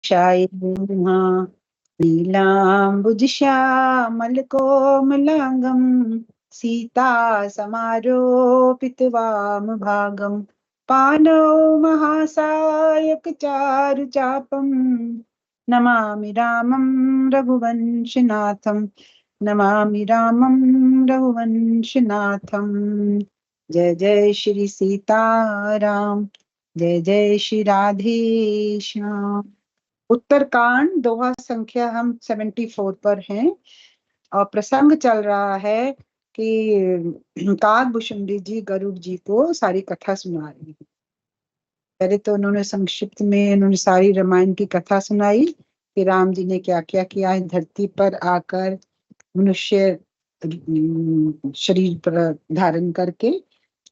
शायिर्हा नीलाम्बुजश्यामलकोमलाङ्गं सीता समारोपितवामभागं पानौ महासायकचारुचापं नमामि रामं रघुवंशनाथं नमामि रामं रघुवंशनाथं। जय जय श्री सीताराम, जय जय श्री राधे श्याम। उत्तरकांड दोहा संख्या हम 74 पर हैं और प्रसंग चल रहा है कि काकभूषुंडी जी गरुड़ जी को सारी कथा सुना रही है। पहले तो उन्होंने संक्षिप्त में उन्होंने सारी रामायण की कथा सुनाई कि राम जी ने क्या क्या किया है, धरती पर आकर मनुष्य शरीर पर धारण करके।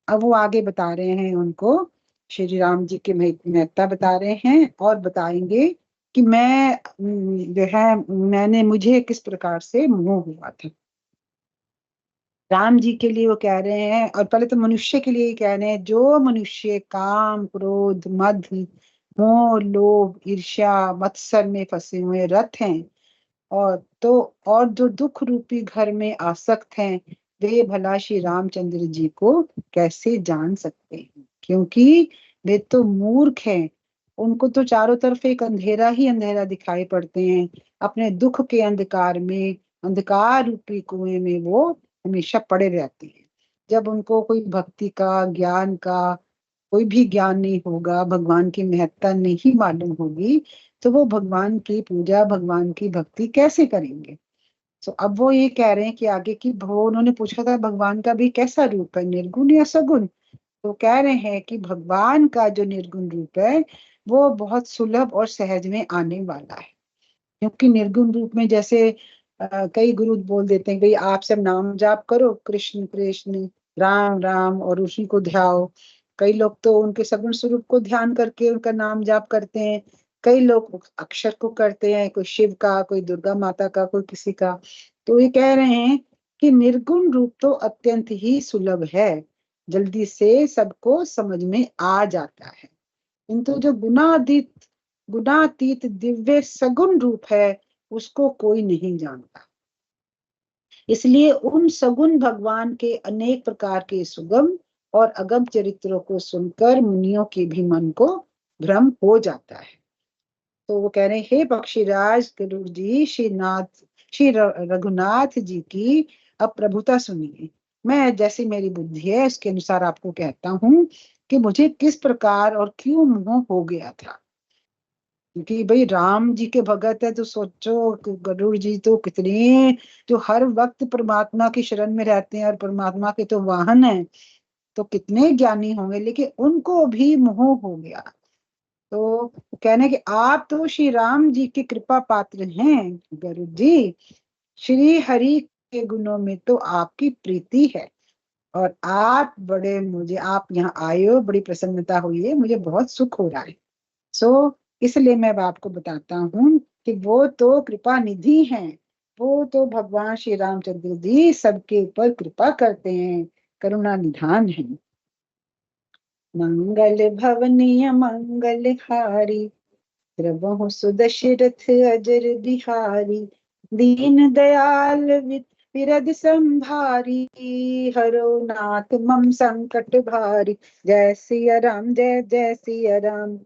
अब वो आगे बता रहे हैं, उनको श्री राम जी की महत्ता बता रहे हैं और बताएंगे कि मैं जो है मुझे किस प्रकार से मोह हुआ था। राम जी के लिए वो कह रहे हैं, और पहले तो मनुष्य के लिए कह रहे हैं, जो मनुष्य काम क्रोध मद मोह लोभ ईर्ष्या मत्सर में फंसे हुए रथ हैं और जो दुख रूपी घर में आसक्त हैं, वे भला श्री रामचंद्र जी को कैसे जान सकते हैं, क्योंकि वे तो मूर्ख हैं। उनको तो चारों तरफ एक अंधेरा ही अंधेरा दिखाई पड़ते हैं। अपने दुख के अंधकार में, अंधकार रूपी कुएं में वो हमेशा पड़े रहते हैं। जब उनको कोई भक्ति का ज्ञान का कोई भी ज्ञान नहीं होगा, भगवान की महत्ता नहीं मालूम होगी, तो वो भगवान की पूजा भगवान की भक्ति कैसे करेंगे। तो अब वो ये कह रहे हैं कि आगे की वो उन्होंने पूछा था भगवान का भी कैसा रूप है, निर्गुण या सगुण। तो कह रहे हैं कि भगवान का जो निर्गुण रूप है वो बहुत सुलभ और सहज में आने वाला है। क्योंकि निर्गुण रूप में जैसे कई गुरु बोल देते हैं भाई आप सब नाम जाप करो, कृष्ण कृष्ण राम राम और उसी को ध्याओ। कई लोग तो उनके सगुण स्वरूप को ध्यान करके उनका नाम जाप करते हैं। कई लोग अक्षर को करते हैं, कोई शिव का, कोई दुर्गा माता का, कोई किसी का। तो ये कह रहे हैं कि निर्गुण रूप तो अत्यंत ही सुलभ है, जल्दी से सबको समझ में आ जाता है। किंतु जो गुणातीत दिव्य सगुण रूप है उसको कोई नहीं जानता। इसलिए उन सगुण भगवान के अनेक प्रकार के सुगम और अगम चरित्रों को सुनकर मुनियों के भी मन को भ्रम हो जाता है। तो वो कह रहे हैं, हे पक्षीराज गरुड़ जी, श्री रघुनाथ जी की अब प्रभुता सुनिए। मैं जैसी मेरी बुद्धि है उसके अनुसार आपको कहता हूँ कि मुझे किस प्रकार और क्यों मोह हो गया था। क्योंकि भाई राम जी के भगत है तो सोचो गरुड़ जी तो कितने, जो हर वक्त परमात्मा की शरण में रहते हैं और परमात्मा के तो वाहन है, तो कितने ज्ञानी होंगे, लेकिन उनको भी मोह हो गया। तो कहने कि आप तो श्री राम जी की कृपा पात्र हैं गरुड़ जी। श्री हरि के गुणों में तो आपकी प्रीति है और आप यहाँ आए हो, बड़ी प्रसन्नता हुई है, मुझे बहुत सुख हो रहा है। इसलिए मैं आपको बताता हूँ कि वो तो कृपा निधि हैं, वो तो भगवान श्री रामचंद्र जी सबके ऊपर कृपा करते हैं, करुणा निधान है। मंगल भवनीय मंगल हारी, द्रवहु सुदशरथ अजर बिहारी, दीन दयाल विरद संभारी, हरो नाथ मम संकट भारी। जय सिया राम, जय जय सिया राम,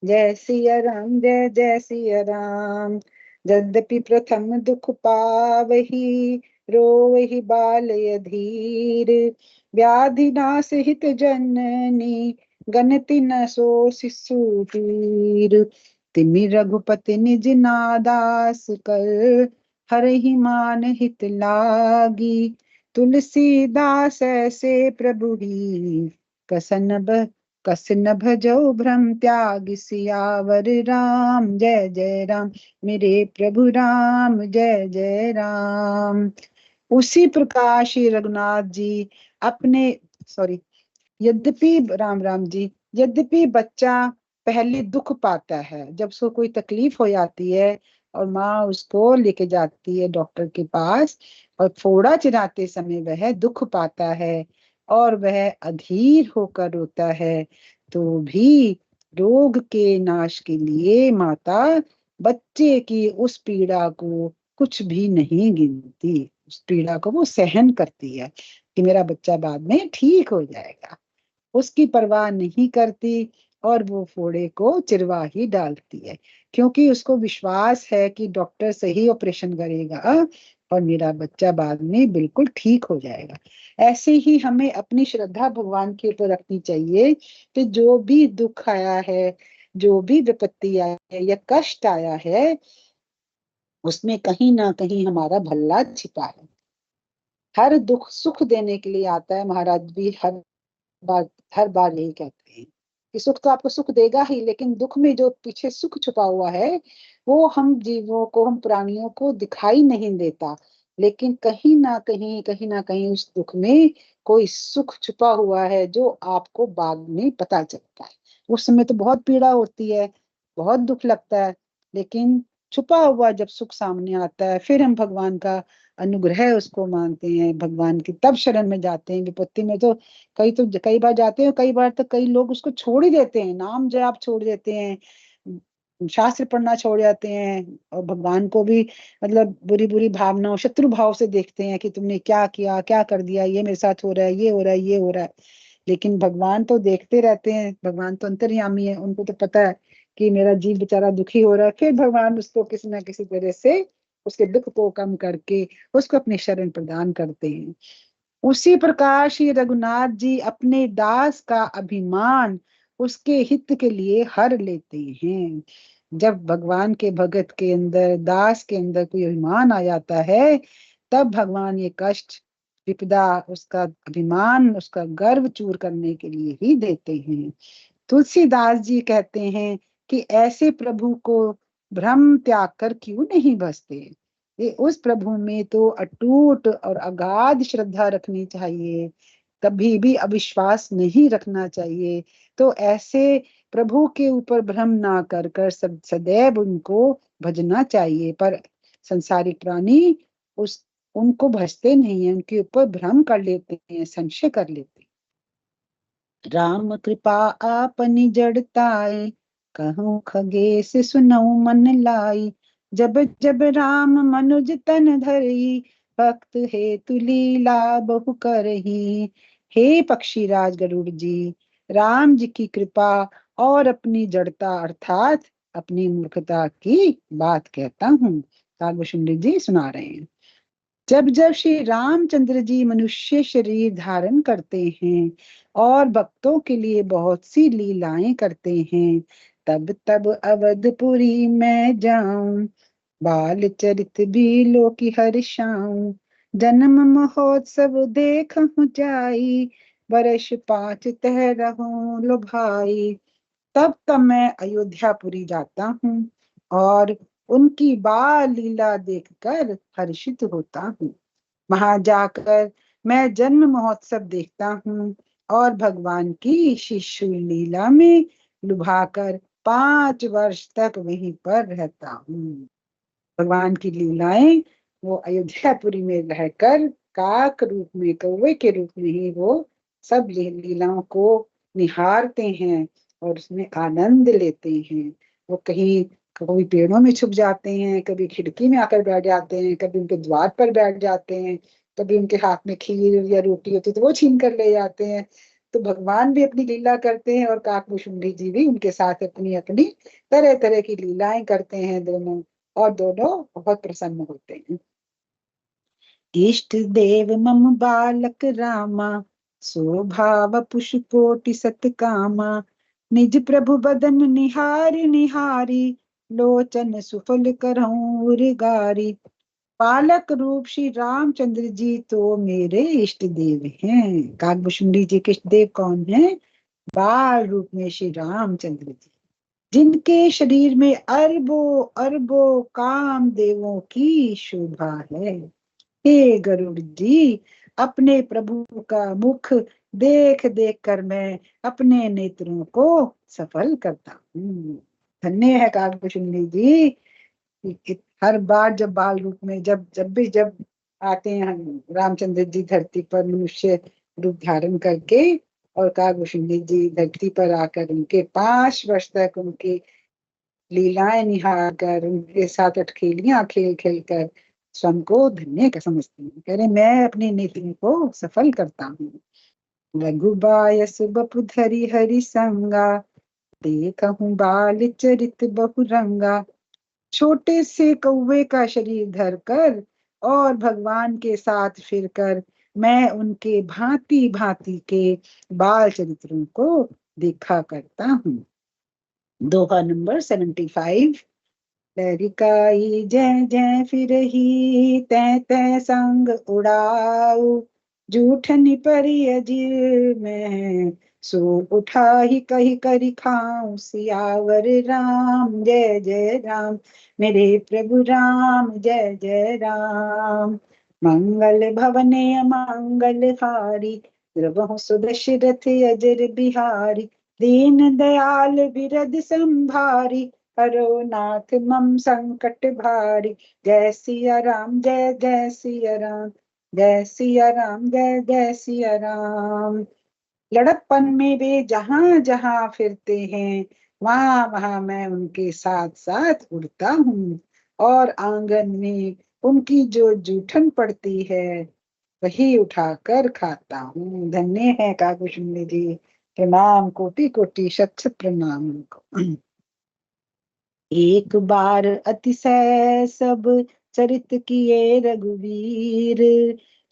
जय सिया राम, जय जय सिया राम। यद्यपि प्रथम दुख पावही, रोवहि बाल अधीर, व्याधि नाश हित जननी, गणति न सो शिशु वीर। तिमि रघुपति निज नादास कर, हरहि मान हित लागी, तुलसीदास ऐसे प्रभु ही, कस न भजो भ्रम त्याग। सियावर राम, जय जय राम, मेरे प्रभु राम, जय जय राम। उसी प्रकार श्री रघुनाथ जी अपने यद्यपि राम राम जी, यद्यपि बच्चा पहले दुख पाता है, जब उसको कोई तकलीफ हो जाती है और माँ उसको लेके जाती है डॉक्टर के पास, और फोड़ा चढ़ाते समय वह दुख पाता है और वह अधीर होकर रोता है, तो भी रोग के नाश के लिए माता बच्चे की उस पीड़ा को कुछ भी नहीं गिनती, उस पीड़ा को वो सहन करती है कि मेरा बच्चा बाद में ठीक हो जाएगा, उसकी परवाह नहीं करती। और वो फोड़े को चिरवा ही डालती है, क्योंकि उसको विश्वास है कि डॉक्टर सही ऑपरेशन करेगा और मेरा बच्चा बाद में बिल्कुल ठीक हो जाएगा। ऐसे ही हमें अपनी श्रद्धा भगवान के ऊपर रखनी चाहिए कि जो भी दुख आया है, जो भी विपत्ति आया है या कष्ट आया है, उसमें कहीं ना कहीं हमारा भला छिपा है। हर दुख सुख देने के लिए आता है, महाराज भी बार हर बार यही कहते हैं कि सुख तो आपको सुख देगा ही, लेकिन दुख में जो पीछे सुख छुपा हुआ है वो हम जीवों को, हम प्राणियों को दिखाई नहीं देता। लेकिन कहीं ना कहीं उस दुख में कोई सुख छुपा हुआ है जो आपको बाद में पता चलता है। उस समय तो बहुत पीड़ा होती है, बहुत दुख लगता है, लेकिन छुपा हुआ जब सुख सामने आता है फिर हम भगवान का अनुग्रह उसको मानते हैं, भगवान की तब शरण में जाते हैं। विपत्ति में तो कई बार जाते हैं, कई बार तो कई लोग उसको छोड़ ही देते हैं, नाम जाप छोड़ देते हैं, शास्त्र पढ़ना छोड़ जाते हैं, और भगवान को भी मतलब बुरी बुरी भावनाओं, शत्रु भाव से देखते हैं कि तुमने क्या किया, क्या कर दिया, ये मेरे साथ हो रहा है, ये हो रहा है, ये हो रहा है। लेकिन भगवान तो देखते रहते हैं, भगवान तो अंतर्यामी है, उनको तो पता है कि मेरा जीव बेचारा दुखी हो रहा है। फिर भगवान उसको किसी ना किसी तरह से उसके दुख को कम करके उसको अपनी शरण प्रदान करते हैं। उसी प्रकार श्री रघुनाथ जी अपने दास का अभिमान उसके हित के लिए हर लेते हैं। जब भगवान के भगत के अंदर, दास के अंदर कोई अभिमान आ जाता है, तब भगवान ये कष्ट, विपदा, उसका अभिमान, उसका गर्व चूर करने के लिए ही देते हैं। तुलसीदास जी कहते हैं कि ऐसे प्रभु को भ्रम त्याग कर क्यों नहीं बसते। ये उस प्रभु में तो अटूट और अगाध श्रद्धा रखनी चाहिए, कभी भी अविश्वास नहीं रखना चाहिए। तो ऐसे प्रभु के ऊपर भ्रम ना कर कर सब सदैव उनको भजना चाहिए। पर संसारिक प्राणी उस उनको भजते नहीं है, उनके ऊपर भ्रम कर लेते हैं, संशय कर लेते हैं। राम कृपा आपनी जड़ताए, कहूँ खगेश सुनऊ मन लाई। जब जब राम मनुज तन धरई, भक्त हेतु लीला बहु करही। हे पक्षीराज गरुड़ जी, राम जी की कृपा और अपनी जड़ता अर्थात अपनी मूर्खता की बात कहता हूँ। काव्य जी सुना रहे हैं। जब जब श्री रामचंद्र जी मनुष्य शरीर धारण करते हैं और भक्तों के लिए बहुत सी लीलाएं करते हैं, तब तब अवधपुरी में जाऊं, बाल चरित भी लो की हर्षाऊं। जन्म महोत्सव देखूं जाई, वर्ष 5 तह रहूं लो भाई। तब तब मैं अयोध्यापुरी जाता हूँ और उनकी बाल लीला देखकर हर्षित होता हूँ। वहां जाकर मैं जन्म महोत्सव देखता हूँ और भगवान की शिशु लीला में लुभाकर 5 वर्ष तक वहीं पर रहता हूँ। भगवान की लीलाएं वो अयोध्यापुरी में रहकर काक रूप में, कौवे के रूप में ही वो सब लीलाओं को निहारते हैं और उसमें आनंद लेते हैं। वो कहीं कभी पेड़ों में छुप जाते हैं, कभी खिड़की में आकर बैठ जाते हैं, कभी उनके द्वार पर बैठ जाते हैं, कभी उनके हाथ में खीर या रोटी होती है तो वो छीन कर ले जाते हैं। तो भगवान भी अपनी लीला करते हैं और काकभूषुंडी जी भी उनके साथ अपनी अपनी तरह तरह की लीलाएं करते हैं दोनों, और दोनों बहुत प्रसन्न होते हैं। इष्ट देव मम बालक रामा, स्वभाव पुष्पोटि सतकामा। निज प्रभु बदन निहारी निहारी, लोचन सुफल करहूं उर्गारी। बालक रूप श्री रामचंद्र जी तो मेरे इष्ट देव हैं। काकभूषुंडी जी के इष्ट देव कौन है? बाल रूप में श्री रामचंद्र जी, जिनके शरीर में अरबों अरबों काम देवों की शोभा है। हे गरुड़ जी, अपने प्रभु का मुख देख देख कर मैं अपने नेत्रों को सफल करता हूँ। धन्य है काकभूषुंडी जी कि हर बार जब बाल रूप में, जब आते हैं रामचंद्र जी धरती पर मनुष्य रूप धारण करके, और काकभूषुंडी जी धरती पर आकर उनके 5 वर्ष तक उनके लीलाएं निहार कर, उनके साथ अटखेलियां खेल खेल कर स्वयं को धन्य का समझती हूँ। कह रहे मैं अपनी नीति को सफल करता हूँ। रघुबायस बपु धरि हरि संगा, देखहूँ बाल चरित बहु रंगा। छोटे से कौवे का शरीर धरकर और भगवान के साथ फिरकर मैं उनके भांति भांति के बाल चरित्रों को देखा करता हूँ। दोहा नंबर 75। लहरिकाई जय जय फिरही, तै तै संग उड़ाऊ। जूठन परि अजीर में, सो उठाही कही करी खाऊं। सियावर राम जय जय राम, मेरे प्रभु राम जय जय राम। मंगल भवने मंगल हारी, द्रवहु सुदशरथ अजर बिहारी। दीन दयाल बिरद संभारी, हरो नाथ मम संकट भारी। जय सिया राम जय जय सिया राम, जय सिया राम जय जय सिया राम। लड़कपन में वे जहां जहां फिरते हैं, वहां वहां मैं उनके साथ साथ उड़ता हूँ। और आंगन में उनकी जो जूठन पड़ती है वही उठाकर खाता हूँ। धन्य है काकुशुंडी जी। प्रणाम, कोटि कोटि शत शत प्रणाम उनको। एक बार अतिशय सब चरित किए रघुवीर,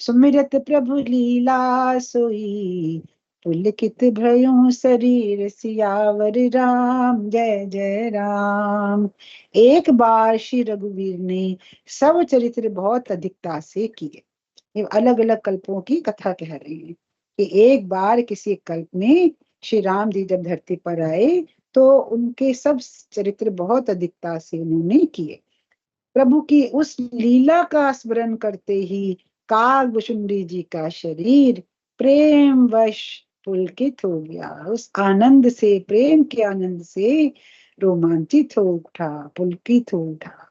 सुमिरत प्रभु लीला सोई। पुलकित भ्रयों शरीर, सियावर राम जय जय राम। एक बार श्री रघुवीर ने सब चरित्र बहुत अधिकता से किए। ये अलग अलग कल्पों की कथा कह रही है कि एक बार किसी कल्प में श्री राम जी जब धरती पर आए तो उनके सब चरित्र बहुत अधिकता से उन्होंने किए। प्रभु की उस लीला का स्मरण करते ही कालभूषुंडी जी का शरीर प्रेम वश पुलकित हो गया। उस आनंद से, प्रेम के आनंद से रोमांचित हो उठा, पुलकित हो उठा।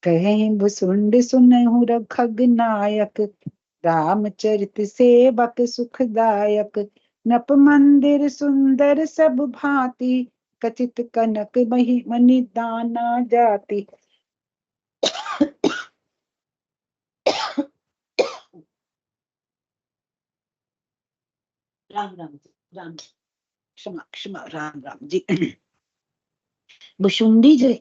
कहें भुसुंड सुनहु रखग नायक, रामचरित सेवक सुखदायक। नप मंदिर सुंदर सब भांति, कचित कनक मही मनि दाना जाति। राम राम जी, राम, क्षमा क्षमा, राम राम जी। भुशुंडी जी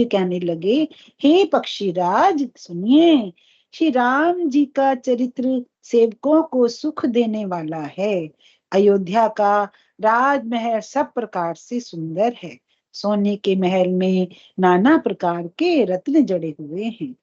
कहने लगे, हे पक्षीराज सुनिए, श्री राम जी का चरित्र सेवकों को सुख देने वाला है। अयोध्या का राजमहल सब प्रकार से सुंदर है। सोने के महल में नाना प्रकार के रत्न जड़े हुए हैं।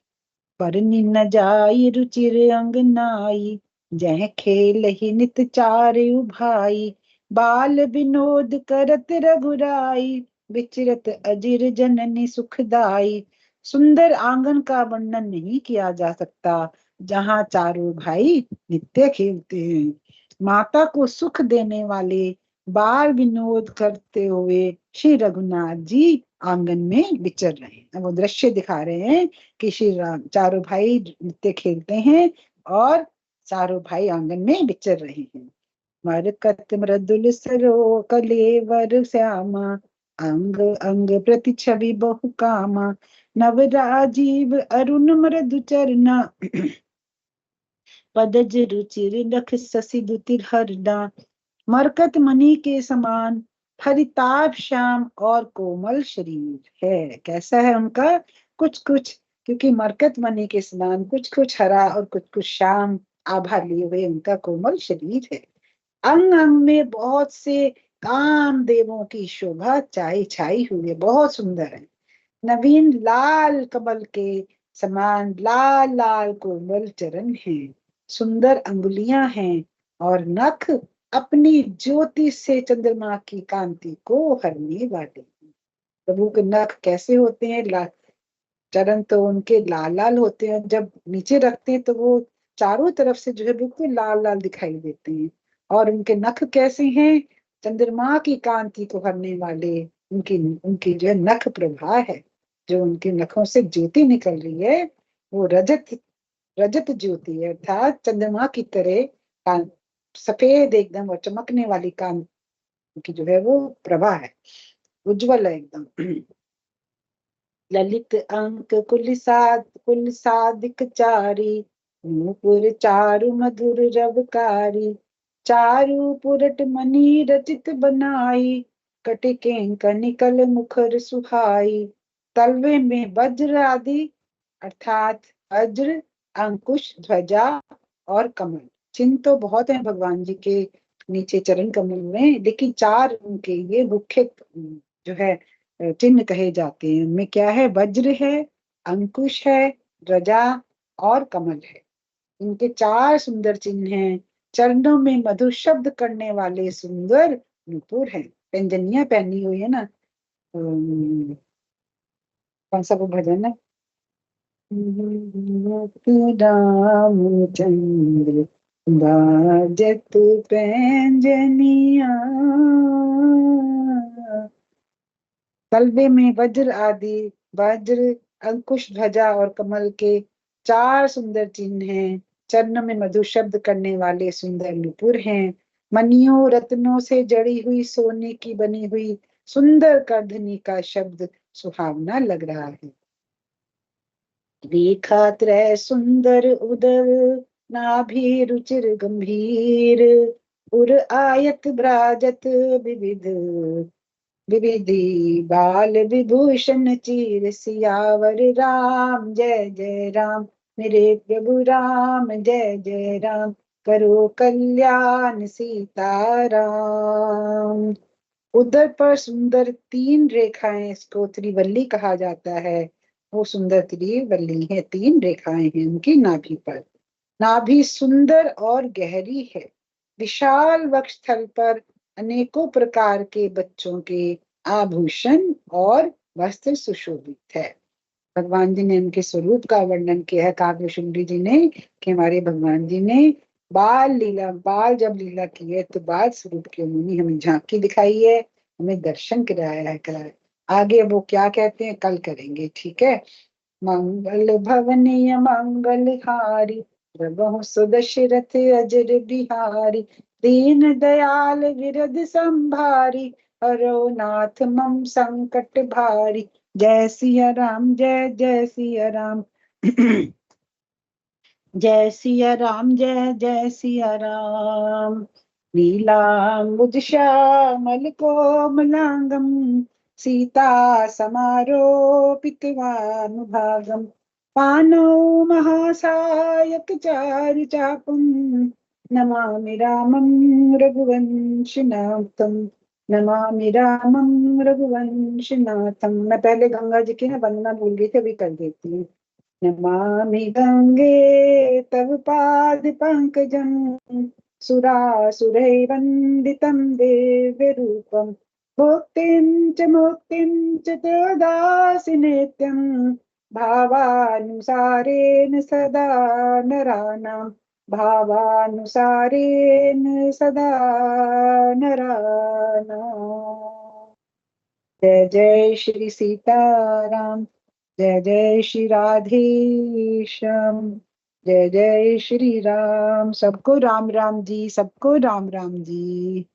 परनि न जाई रुचिर अंगनाई, जह खेल ही नित चारु भाई। बाल विनोद करत रघुराई, विचरत अजिर जननी सुखदाई। सुंदर आंगन का वर्णन नहीं किया जा सकता, जहाँ चारों भाई नित्य खेलते हैं। माता को सुख देने वाले बाल विनोद करते हुए श्री रघुनाथ जी आंगन में विचर रहे हैं। वो दृश्य दिखा रहे हैं कि श्री राम चारों भाई नृत्य खेलते हैं और चारों भाई आंगन में विचर रहे हैं। मरकत मृदुल सरो कलेवर श्यामा, अंग अंग प्रति छवि बहु कामा। नव राजीव अरुण मृदु चरना, पदज रुचिर नख शशि दुतिर हरना। मरकत मणि के समान हरिताभ श्याम और कोमल शरीर है। कैसा है उनका? कुछ कुछ, क्योंकि मरकत मणि के समान कुछ कुछ हरा और कुछ कुछ श्याम आभा लिए हुए उनका कोमल शरीर है। अंग अंग में बहुत से काम देवों की शोभा छाई छाई हुई है, बहुत सुंदर है। नवीन लाल कमल के समान लाल लाल कोमल चरण हैं। सुंदर अंगुलियां हैं और नख अपनी ज्योति से चंद्रमा की कांति को हरने वाले हैं। प्रभु के नख कैसे होते हैं? चरण तो उनके लाल लाल होते हैं, जब नीचे रखते हैं तो वो चारों तरफ से जो है बिल्कुल लाल लाल दिखाई देते हैं। और उनके नख कैसे हैं? चंद्रमा की कांति को हरने वाले उनकी उनकी जो है नख प्रभा है। जो उनके नखों से ज्योति निकल रही है वो रजत रजत ज्योति है, अर्थात चंद्रमा की तरह सफेद एकदम और चमकने वाली कांति की जो है वो प्रभा है। उज्जवल है एकदम। ललित अंक कुल साधिक चारी, नूपुर चारु मधुर रवकारी, चारु पुरट मणि रचित बनाई, कटिके कनिकल मुखर सुहाई, तलवे में वज्र आदि अर्थात वज्र, अंकुश, ध्वजा और कमल। चिन्ह तो बहुत है भगवान जी के नीचे चरण कमल में, लेकिन चार उनके ये मुख्य जो है चिन्ह कहे जाते हैं। उनमें क्या है? वज्र है, अंकुश है, ध्वजा और कमल है। इनके चार सुंदर चिन्ह हैं। चरणों में मधुर शब्द करने वाले सुंदर नुपुर हैं। व्यंजनियां पहनी हुई है ना। कौन सा वो भजन है? रामचंद्र बाजत पैंजनिया, तलवे में वज्र आदि, वज्र, अंकुश, ध्वजा और कमल के चार सुंदर चिन्ह हैं। चरण में मधुर शब्द करने वाले सुंदर नुपुर हैं। मणियों रत्नों से जड़ी हुई सोने की बनी हुई सुंदर करधनी का शब्द सुहावना लग रहा है। रेखा त्रय सुंदर उदर, नाभि रुचिर गंभीर, उर आयत भ्राजत विविध विविधि, बाल विभूषण चीर सियावर, राम जय जय राम, मेरे प्रभु राम जय जय राम, करो कल्याण सीताराम। उदर पर सुंदर तीन रेखाएं, इसको त्रिवल्ली कहा जाता है। वो सुंदर त्रिवल्ली है, तीन रेखाएं हैं उनकी नाभि पर। नाभि सुंदर और गहरी है। विशाल वक्षस्थल पर अनेकों प्रकार के बच्चों के आभूषण और वस्त्र सुशोभित है। भगवान जी ने उनके स्वरूप का वर्णन किया है काव्य सुंदरी जी ने, कि हमारे भगवान जी ने बाल जब लीला की है तो बाल स्वरूप की उन्होंने हमें झांकी दिखाई है, हमें दर्शन कराया। आगे वो क्या कहते हैं कल करेंगे, ठीक है। मंगल भवनीय मंगलहारी, प्रभु सुदशरथ अजर बिहारी, दीन दयाल विरद संभारी, हरो नाथ मम संकट भारी। जय सिया राम, जय जय सिया राम। जय सिया राम, जय जय सिया राम। नीलांबुज श्यामल कोमलांगम, सीता समारोपित भागम, पानौ महासायक चारु चापम, नमामि रामं रघुवंशनाथम, नमामि रामं रघुवंशनाथम। मैं पहले गंगा जी की ना वंदना भूल गई थी, अभी कर देती हूँ। नमामि गंगे तव पाद पंकजं, सुरासुरैर्वन्दितं दिव्य रूपं, भुक्तिं च मुक्तिं च प्रदासि नित्यं, भावानुसारेण सदा नराणां, भावानुसारेण सदा नराणाम्। जय जय श्री सीताराम, जय जय श्री राधे श्याम, जय जय श्री राम। सबको राम राम जी, सबको राम राम जी।